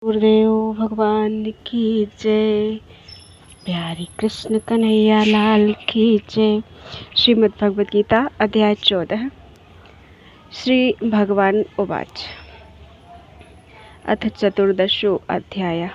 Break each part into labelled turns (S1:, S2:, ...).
S1: गुरुदेव भगवान की जय। प्यारी कृष्ण कन्हैया लाल की जय। श्रीमद् भगवद गीता अध्याय 14। श्री भगवान उवाच। अथ चतुर्दशो अध्यायः।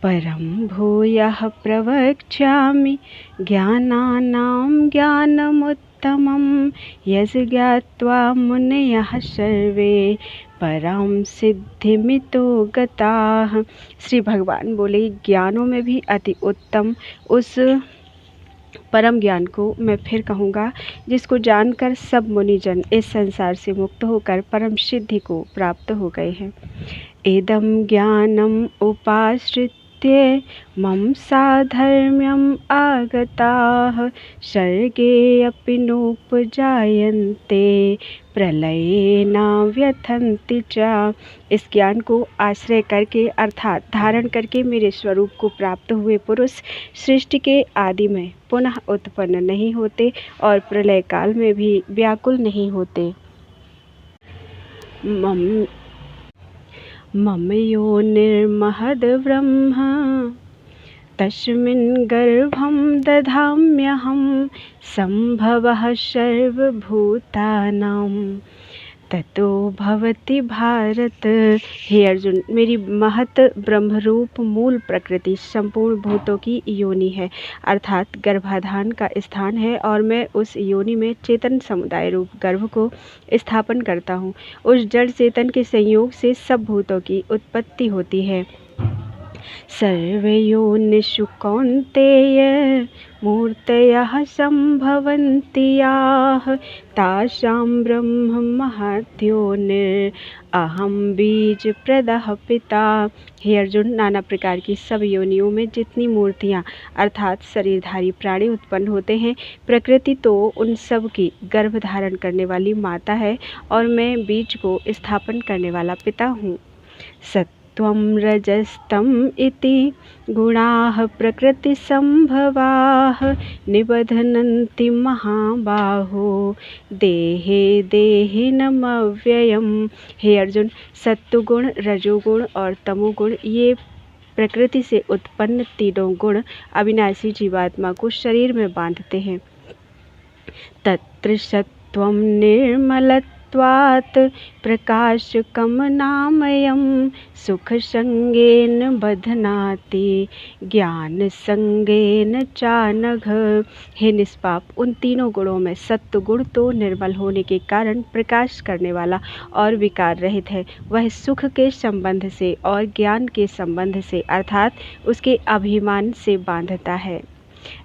S1: परं भूयः प्रवक्ष्यामि ज्ञानानां ज्ञानमुत्तमं यज्ञात्वा मुनयः सर्वे परां सिद्धिमितो गताः। श्री भगवान बोले, ज्ञानों में भी अति उत्तम उस परम ज्ञान को मैं फिर कहूँगा, जिसको जानकर सब मुनिजन इस संसार से मुक्त होकर परम सिद्धि को प्राप्त हो गए हैं। इदं ज्ञानम् उपाश्रित्य मम साधर्म्यम् आगताः सर्गे अपि नोपजायन्ते प्रलये न व्यथन्ति च। इस ज्ञान को आश्रय करके अर्थात धारण करके मेरे स्वरूप को प्राप्त हुए पुरुष सृष्टि के आदि में पुनः उत्पन्न नहीं होते और प्रलय काल में भी व्याकुल नहीं होते। मम योनिर्महद् ब्रह्म तस्मिन् गर्भं दधाम्यहं सम्भवः सर्वभूतानां ततो भवति भारत। हे अर्जुन, मेरी महत ब्रह्मरूप मूल प्रकृति संपूर्ण भूतों की योनि है, अर्थात गर्भाधान का स्थान है, और मैं उस योनि में चेतन समुदाय रूप गर्भ को स्थापन करता हूँ। उस जड़ चेतन के संयोग से सब भूतों की उत्पत्ति होती है। सर्वयोनिषु कौन्तेय मूर्तयः सम्भवन्ति याः तासां ब्रह्म महद्योनिर् अहं बीजप्रदः पिता। हे अर्जुन, नाना प्रकार की सब योनियों में जितनी मूर्तियाँ अर्थात शरीरधारी प्राणी उत्पन्न होते हैं, प्रकृति तो उन सब की गर्भ धारण करने वाली माता है और मैं बीज को स्थापन करने वाला पिता हूँ। त्वं रजस्तम इति गुणाः प्रकृति संभवाः निबध्नन्ति महाबाहो देहे देहिनमव्ययम्। हे अर्जुन, सत्वगुण, रजोगुण और तमोगुण ये प्रकृति से उत्पन्न तीनों गुण अविनाशी जीवात्मा को शरीर में बांधते हैं। तत्र सत्वं निर्मलत्वात् प्रकाशकमनामयं सुखसंगेन बध्नाति ज्ञान संगेन चानघ। हे निष्पाप, उन तीनों गुणों में सत्व गुण तो निर्मल होने के कारण प्रकाश करने वाला और विकार रहित है। वह सुख के संबंध से और ज्ञान के संबंध से अर्थात उसके अभिमान से बांधता है।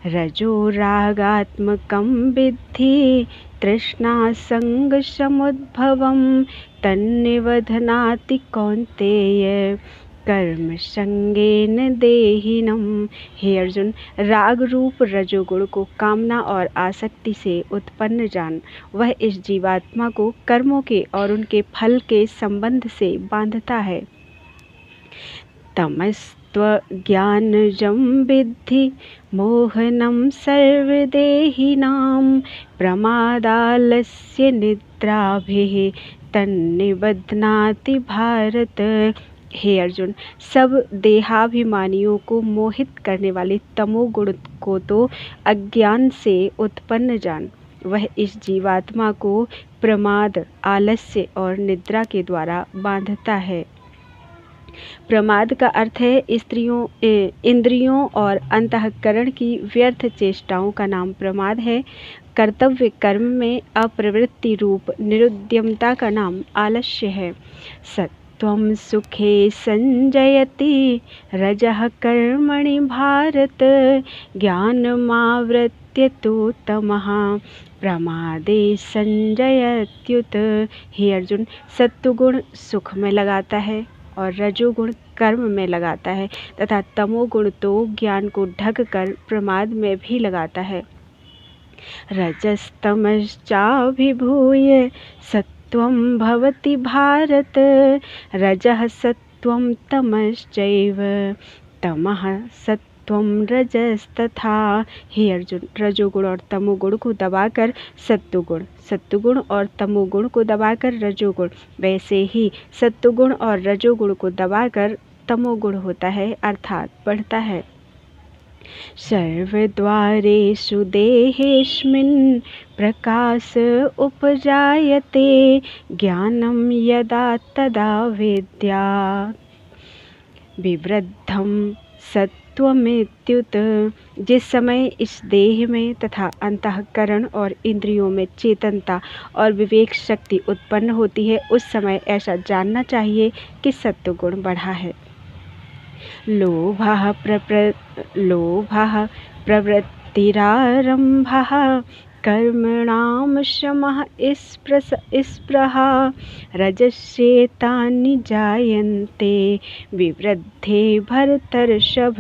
S1: रजो रागात्मकं विद्धि तृष्णा संग समुद्भवं तन्निबध्नाति कौन्तेय कर्म संगेन देहिनम्। हे अर्जुन, राग रूप रजोगुण को कामना और आसक्ति से उत्पन्न जान। वह इस जीवात्मा को कर्मों के और उनके फल के संबंध से बांधता है। तमस्त्वज्ञानजं विद्धि मोहनं सर्वदेहिनां प्रमादालस्य निद्राभिः तन्निबध्नाति भारत। हे अर्जुन, सब देहाभिमानियों को मोहित करने वाले तमोगुण को तो अज्ञान से उत्पन्न जान। वह इस जीवात्मा को प्रमाद, आलस्य और निद्रा के द्वारा बांधता है। प्रमाद का अर्थ है इंद्रियों और अंतःकरण की व्यर्थ चेष्टाओं का नाम प्रमाद है। कर्तव्य कर्म में अप्रवृत्ति रूप निरुद्यमता का नाम आलस्य है। सत्वं सुखे संजयति रजः कर्मणि भारत ज्ञानमावृत्य तो तमः प्रमादे संजयत्युत। हे अर्जुन, सत्वगुण सुख में लगाता है और रजोगुण कर्म में लगाता है तथा तमोगुण तो ज्ञान को ढक कर प्रमाद में भी लगाता है। रजस्तमश्चाभिभूय सत्वं भवति भारत रजः सत्वं तमश्चैव तमः सत्वं रजस्तथा। हे अर्जुन, रजोगुण और तमोगुण को दबाकर सत्वगुण और तमोगुण को दबाकर रजोगुण, वैसे ही सत्वगुण और रजोगुण को दबाकर तमोगुण होता है अर्थात बढ़ता है। सर्वद्वारेषु देहेऽस्मिन् प्रकाश उपजायते ज्ञानं यदा तदा विद्यात् विवृद्धं सत्त्वमित्युत। जिस समय इस देह में तथा अंतःकरण और इंद्रियों में चेतनता और विवेक शक्ति उत्पन्न होती है, उस समय ऐसा जानना चाहिए कि सत्वगुण बढ़ा है। लोभः प्रवृत्तिरारम्भः कर्मणां शमः स्पृहा रजस्येतानि जायन्ते विवृद्धे भरतर्षभ।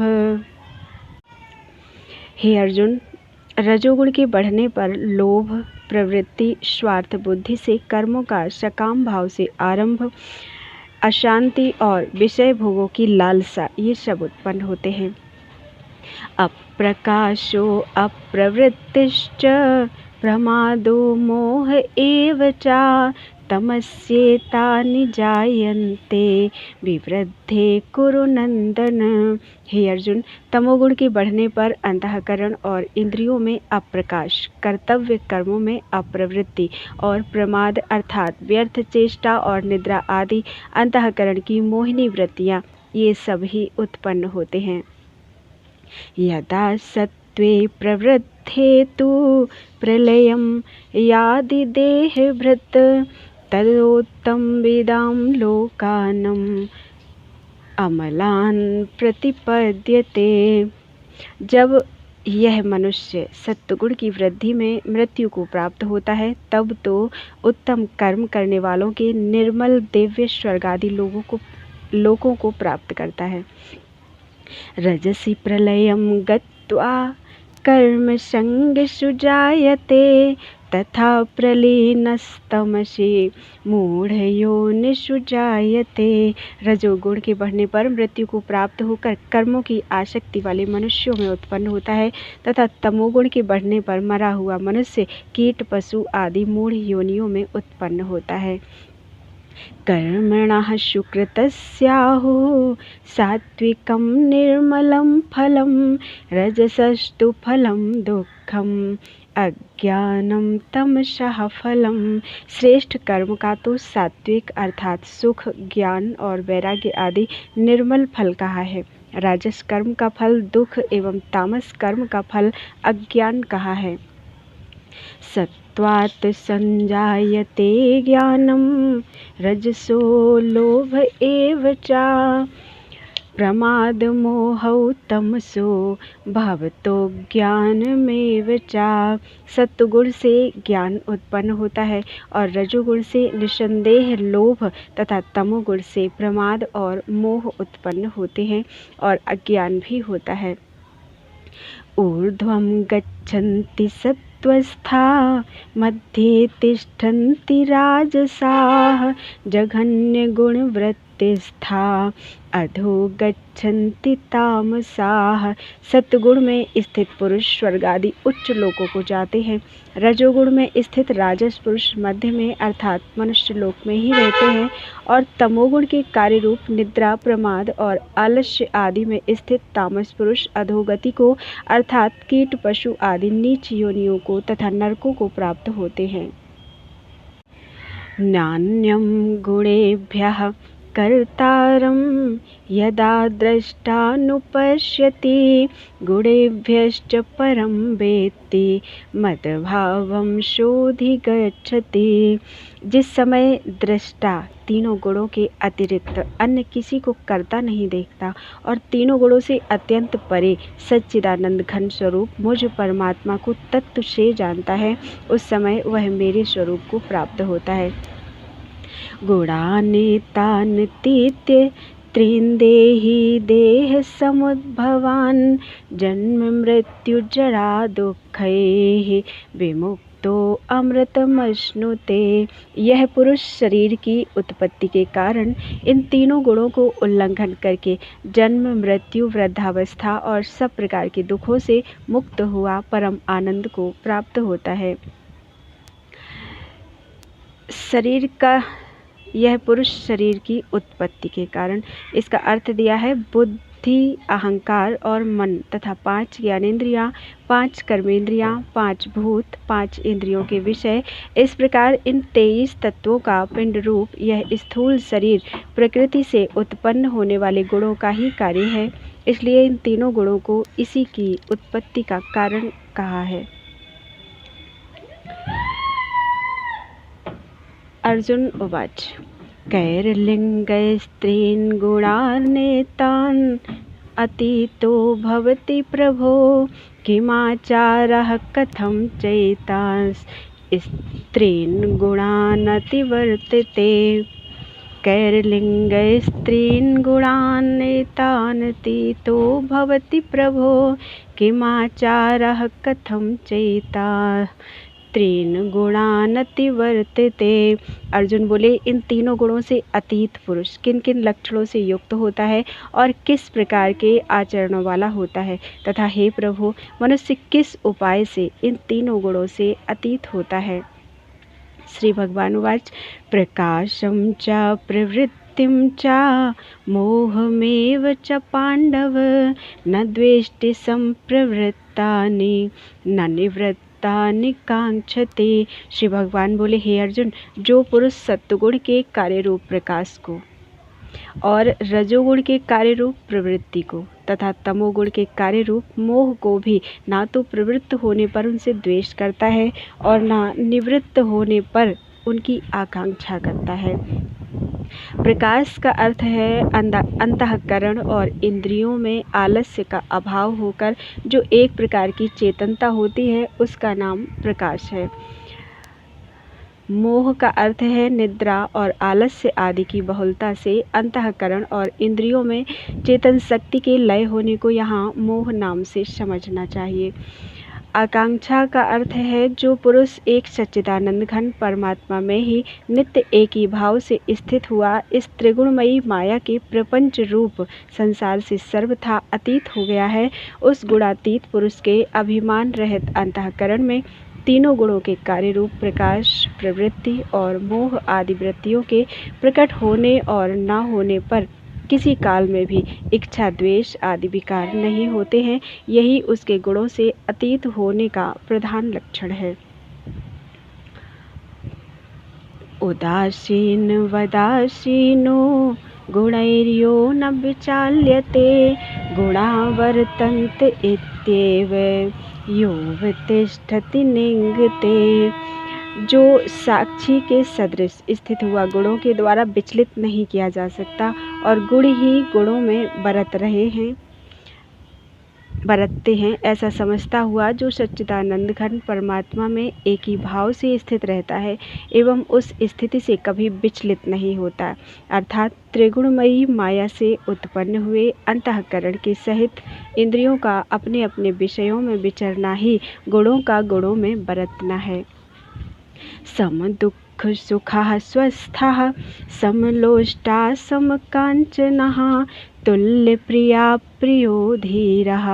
S1: हे अर्जुन, रजोगुण के बढ़ने पर लोभ प्रवृत्ति, स्वार्थ बुद्धि से कर्मों का सकाम भाव से आरंभ, अशांति और विषय भोगों की लालसा, ये सब उत्पन्न होते हैं। अप्रकाशो अप्रवृत्तिश्च प्रमादो मोह एव च तमस्येतानि जायन्ते विवृद्धे कुरु नंदन। हे अर्जुन, तमोगुण के बढ़ने पर अंतःकरण और इंद्रियों में अप्रकाश, कर्तव्य कर्मों में अप्रवृत्ति और प्रमाद अर्थात व्यर्थ चेष्टा और निद्रा आदि अंतःकरण की मोहिनी वृत्तियाँ, ये सब ही उत्पन्न होते हैं। यदा सत्त्वे प्रवृद्धे तु प्रलयं यादि देहभृत् तदोत्तमविदां लोकानां अमलान प्रतिपद्यते। जब यह मनुष्य सत्वगुण की वृद्धि में मृत्यु को प्राप्त होता है, तब तो उत्तम कर्म करने वालों के निर्मल दिव्य स्वर्ग आदि लोकों को प्राप्त करता है। रजसि प्रलयं गत्वा कर्म संगेषु जायते तथा प्रलीनस्तमसि मूढ़योनिषु जायते। रजोगुण के बढ़ने पर मृत्यु को प्राप्त होकर कर्मों की आसक्ति वाले मनुष्यों में उत्पन्न होता है तथा तमोगुण के बढ़ने पर मरा हुआ मनुष्य कीट पशु आदि मूढ़ योनियों में उत्पन्न होता है। कर्मणः सुकृतस्याहुः सात्विकं निर्मलं फलं रजसस्तु फलं दुःखम् अज्ञानं तमसः फलम। श्रेष्ठ कर्म का तो सात्विक अर्थात सुख, ज्ञान और वैराग्य आदि निर्मल फल कहा है। राजस कर्म का फल दुख एवं तामस कर्म का फल अज्ञान कहा है। सत्वात् संजायते ज्ञानं रजसो लोभ एव च प्रमाद मोहौ तमसो भवतो ज्ञानमेव च। सत्वगुण से ज्ञान उत्पन्न होता है और रजोगुण से निसंदेह लोभ तथा तमोगुण से प्रमाद और मोह उत्पन्न होते हैं और अज्ञान भी होता है। ऊर्ध्वं गच्छन्ति सत्त्वस्था मध्ये तिष्ठन्ति राजसाः जघन्यगुणवृत्तिस्था अधो गच्छन्ति तामसाः। सत्वगुण में स्थित पुरुष स्वर्ग आदि उच्च लोकों को जाते हैं। रजोगुण में स्थित राजस पुरुष मध्य में अर्थात मनुष्य लोक में ही रहते हैं और तमोगुण के कार्य रूप निद्रा, प्रमाद और आलस्य आदि में स्थित तामस पुरुष अधोगति को अर्थात कीट पशु आदि नीच योनियों को तथा नरकों को प्राप्त होते हैं। नान्यं गुणेभ्यः कर्तारं यदा द्रष्टानुपश्यति गुणेभ्यश्च परं वेत्ति मद्भावं शोधिगच्छति। जिस समय दृष्टा तीनों गुणों के अतिरिक्त अन्य किसी को कर्ता नहीं देखता और तीनों गुणों से अत्यंत परे सच्चिदानंद घन स्वरूप मुझ परमात्मा को तत्व से जानता है, उस समय वह मेरे स्वरूप को प्राप्त होता है। गुणानेतानतीत्य त्रिंदेहि देह समुद्भवान् जन्म मृत्यु जरा दुःखैः विमुक्तो अमृतमश्नुते। यह पुरुष शरीर की उत्पत्ति के कारण इन तीनों गुणों को उल्लंघन करके जन्म, मृत्यु, वृद्धावस्था और सब प्रकार के दुखों से मुक्त हुआ परम आनंद को प्राप्त होता है। शरीर का यह पुरुष शरीर की उत्पत्ति के कारण। इसका अर्थ दिया है बुद्धि, अहंकार और मन तथा 5 ज्ञानेंद्रियां, 5 कर्मेंद्रियां, 5 भूत, 5 इंद्रियों के विषय। इस प्रकार इन 23 तत्वों का पिंड रूप यह स्थूल शरीर प्रकृति से उत्पन्न होने वाले गुणों का ही कार्य है। इसलिए इन तीनों गुणों को इसी की उत्पत्ति का कारण कहा है। अर्जुन उवाच कैर्लिङ्गैस्त्रीन् गुणान्नेतान् अतीतो भवति प्रभो किमाचारः कथं चैतांस्त्रीन् गुणान् अतिवर्तते। कैर्लिङ्गैस्त्रीन् गुणान्नेतान् अतीतो भवति प्रभो किमाचारः कथं चैतांस्त्रीन् गुणान् अतिवर्तते। अर्जुन बोले, इन तीनों गुणों से अतीत पुरुष किन किन लक्षणों से युक्त होता है और किस प्रकार के आचरणों वाला होता है, तथा हे प्रभु, मनुष्य किस उपाय से इन तीनों गुणों से अतीत होता है। श्री भगवान उवाच प्रकाशं च प्रवृत्तिं च मोहमेव च पांडव न द्वेष्टि संप्रवृत्तानि न निवृत्तानि कांक्षते। श्री भगवान बोले, हे अर्जुन, जो पुरुष सत्वगुण के कार्य रूप प्रकाश को और रजोगुण के कार्य रूप प्रवृत्ति को तथा तमोगुण के कार्य रूप मोह को भी ना तो प्रवृत्त होने पर उनसे द्वेष करता है और ना निवृत्त होने पर उनकी आकांक्षा करता है। प्रकाश का अर्थ है अंतःकरण और इंद्रियों में आलस्य का अभाव होकर जो एक प्रकार की चेतनता होती है, उसका नाम प्रकाश है। मोह का अर्थ है निद्रा और आलस्य आदि की बहुलता से अंतःकरण और इंद्रियों में चेतन शक्ति के लय होने को यहाँ मोह नाम से समझना चाहिए। आकांक्षा का अर्थ है जो पुरुष एक सच्चिदानंद घन परमात्मा में ही नित्य एक ही भाव से स्थित हुआ इस त्रिगुणमयी माया के प्रपंच रूप संसार से सर्वथा अतीत हो गया है, उस गुणातीत पुरुष के अभिमान रहित अंतःकरण में तीनों गुणों के कार्य रूप प्रकाश, प्रवृत्ति और मोह आदि वृत्तियों के प्रकट होने और न होने पर किसी काल में भी इच्छा, द्वेष आदि विकार नहीं होते हैं। यही उसके गुणों से अतीत होने का प्रधान लक्षण है। उदासीन वदासीनो गुणैर्यो न विचाल्यते गुणा वर्तन्ते इत्येव योऽवतिष्ठति निंगते। जो साक्षी के सदृश स्थित हुआ गुणों के द्वारा विचलित नहीं किया जा सकता और गुण ही गुणों में बरतते हैं, ऐसा समझता हुआ जो सच्चिदानंद घन परमात्मा में एक ही भाव से स्थित रहता है एवं उस स्थिति से कभी विचलित नहीं होता, अर्थात त्रिगुणमयी माया से उत्पन्न हुए अंतःकरण के सहित इंद्रियों का अपने अपने विषयों में विचरना ही गुणों का गुणों में बरतना है। सम दुःख सुखः स्वस्थः समलोष्टा समकांचनः तुल्य प्रिया प्रियो धीरः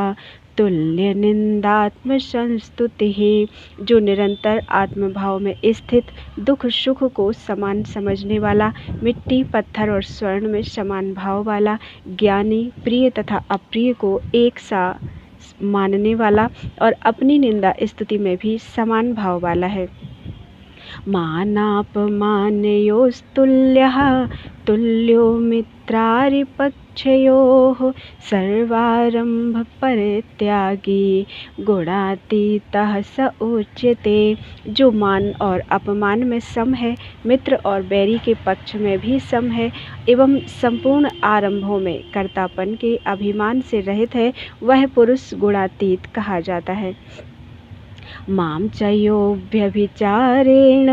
S1: तुल्य निंदात्म संस्तुतिः। जो निरंतर आत्मभाव में स्थित, दुख सुख को समान समझने वाला, मिट्टी पत्थर और स्वर्ण में समान भाव वाला, ज्ञानी, प्रिय तथा अप्रिय को एक सा मानने वाला और अपनी निंदा स्तुति में भी समान भाव वाला है। मानापमानयोस्तुल्यः तुल्यो मित्रारिपक्षयोः सर्वारंभ परित्यागी गुणातीतः स उच्यते। जो मान और अपमान में सम है, मित्र और बैरी के पक्ष में भी सम है एवं संपूर्ण आरंभों में कर्तापन के अभिमान से रहित है, वह पुरुष गुणातीत कहा जाता है। मां च यो व्यभिचारेण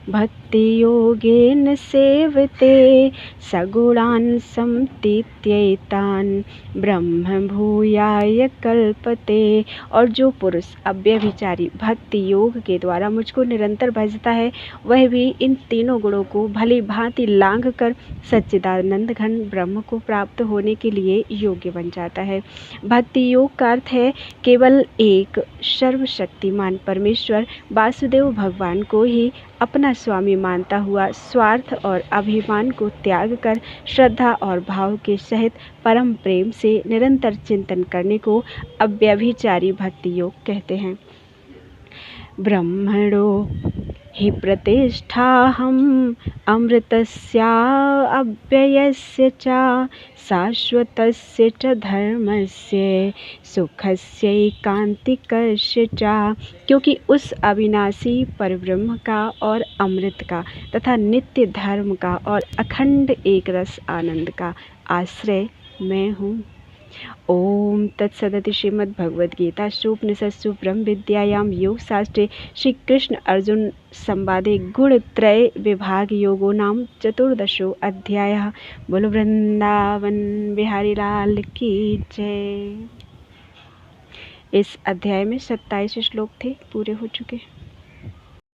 S1: भक्ति योगेन सेवते सगुणान् समतीत्यैतान् ब्रह्म भूयाय कल्पते। और जो पुरुष अव्यभिचारी भक्ति योग के द्वारा मुझको निरंतर भजता है, वह भी इन तीनों गुणों को भली भांति लांघ कर सच्चिदानंद घन ब्रह्म को प्राप्त होने के लिए योग्य बन जाता है। भक्ति योग का अर्थ है केवल एक सर्वशक्तिमान परमेश्वर वासुदेव भगवान को ही अपना स्वामी मानता हुआ स्वार्थ और अभिमान को त्याग कर श्रद्धा और भाव के सहित परम प्रेम से निरंतर चिंतन करने को अव्यभिचारी भक्ति योग कहते हैं। ब्रह्मणो हि प्रतिष्ठाहम् अमृतस्याव्ययस्य च शाश्वतस्य च धर्मस्य सुखस्यैकान्तिकस्य च, क्योंकि उस अविनाशी परब्रह्म का और अमृत का तथा नित्य धर्म का और अखंड एक रस आनंद का आश्रय मैं हूँ। ओम तत्सदिति श्रीमद्भगवद्गीतासु उपनिषत्सु ब्रह्म विद्यायां योग शास्त्रे श्री कृष्ण अर्जुन संवादे गुणत्रय विभाग योगो नाम 14 अध्यायः। बोलो वृंदावन बिहारी लाल की जय। इस अध्याय में 27 श्लोक थे, पूरे हो चुके।